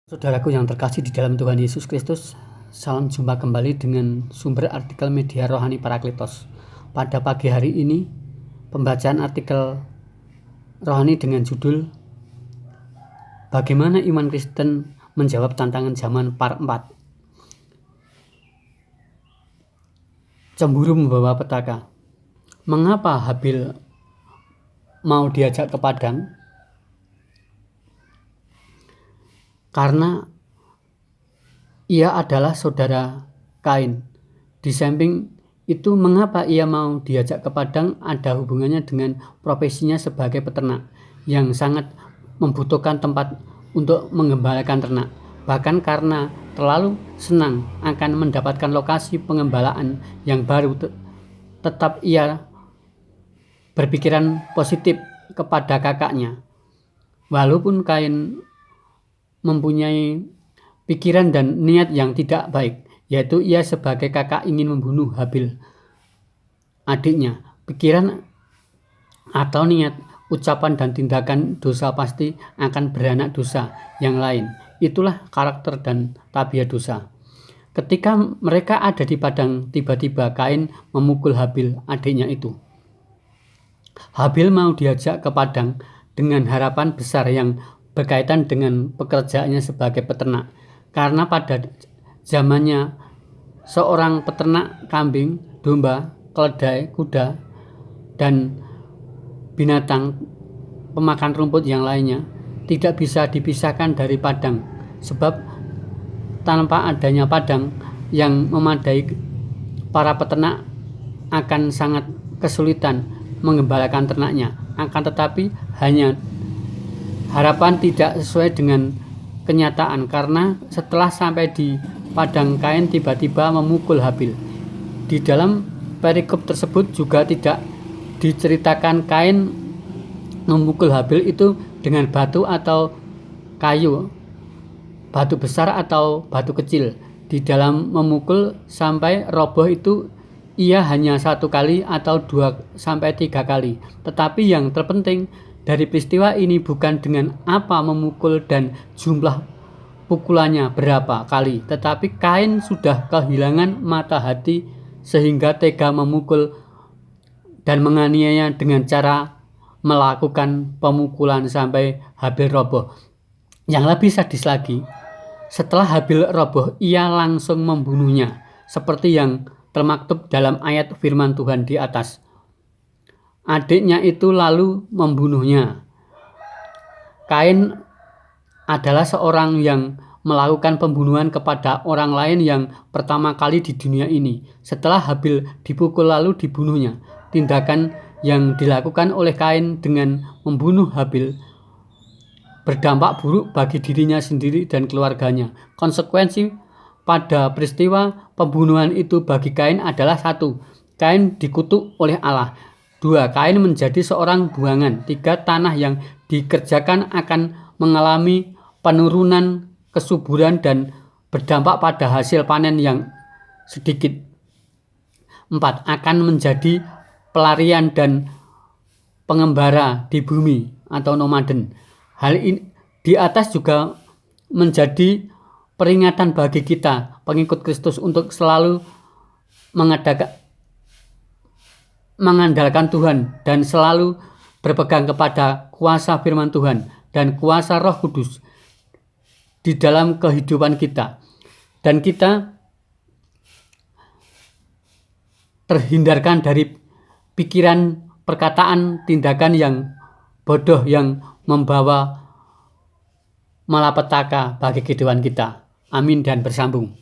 Saudaraku yang terkasih di dalam Tuhan Yesus Kristus, salam jumpa kembali dengan sumber artikel media rohani Parakletos. Pada pagi hari ini, pembacaan artikel rohani dengan judul Bagaimana Iman Kristen Menjawab Tantangan Zaman Part 4. Cemburu membawa petaka. Mengapa Habil mau diajak ke padang? Karena ia adalah saudara Kain. Di samping itu, mengapa ia mau diajak ke padang ada hubungannya dengan profesinya sebagai peternak yang sangat membutuhkan tempat untuk mengembalakan ternak. Bahkan karena terlalu senang akan mendapatkan lokasi pengembalaan yang baru, tetap ia berpikiran positif kepada kakaknya. Walaupun Kain mempunyai pikiran dan niat yang tidak baik, yaitu ia sebagai kakak ingin membunuh Habil, adiknya. Pikiran atau niat, ucapan dan tindakan dosa pasti akan beranak dosa yang lain. Itulah karakter dan tabiat dosa. Ketika mereka ada di padang, tiba-tiba Kain memukul Habil, adiknya itu. Habil mau diajak ke padang dengan harapan besar yang berkaitan dengan pekerjaannya sebagai peternak. Karena pada zamannya seorang peternak kambing, domba, keledai, kuda, dan binatang pemakan rumput yang lainnya tidak bisa dipisahkan dari padang, sebab tanpa adanya padang yang memadai, para peternak akan sangat kesulitan mengembalakan ternaknya. Akan tetapi harapan tidak sesuai dengan kenyataan, karena setelah sampai di padang, Kain tiba-tiba memukul Habil. Di dalam perikop tersebut juga tidak diceritakan Kain memukul Habil itu dengan batu atau kayu, batu besar atau batu kecil. Di dalam memukul sampai roboh itu ia hanya 1 kali atau 2 sampai 3 kali. Tetapi yang terpenting dari peristiwa ini bukan dengan apa memukul dan jumlah pukulannya berapa kali, tetapi Kain sudah kehilangan mata hati sehingga tega memukul dan menganiaya dengan cara melakukan pemukulan sampai Habil roboh. Yang lebih sadis lagi, setelah Habil roboh, ia langsung membunuhnya, seperti yang termaktub dalam ayat firman Tuhan di atas. Adiknya itu lalu membunuhnya. Kain adalah seorang yang melakukan pembunuhan kepada orang lain yang pertama kali di dunia ini. Setelah Habil dipukul lalu dibunuhnya. Tindakan yang dilakukan oleh Kain dengan membunuh Habil berdampak buruk bagi dirinya sendiri dan keluarganya. Konsekuensi pada peristiwa pembunuhan itu bagi Kain adalah 1. Kain dikutuk oleh Allah. 2. Kain menjadi seorang buangan. 3. Tanah yang dikerjakan akan mengalami penurunan kesuburan dan berdampak pada hasil panen yang sedikit. 4. Akan menjadi pelarian dan pengembara di bumi atau nomaden. Hal ini di atas juga menjadi peringatan bagi kita, pengikut Kristus, untuk selalu mengandalkan Tuhan dan selalu berpegang kepada kuasa firman Tuhan dan kuasa Roh Kudus di dalam kehidupan kita, dan kita terhindarkan dari pikiran, perkataan, tindakan yang bodoh yang membawa malapetaka bagi kehidupan kita. Amin dan bersambung.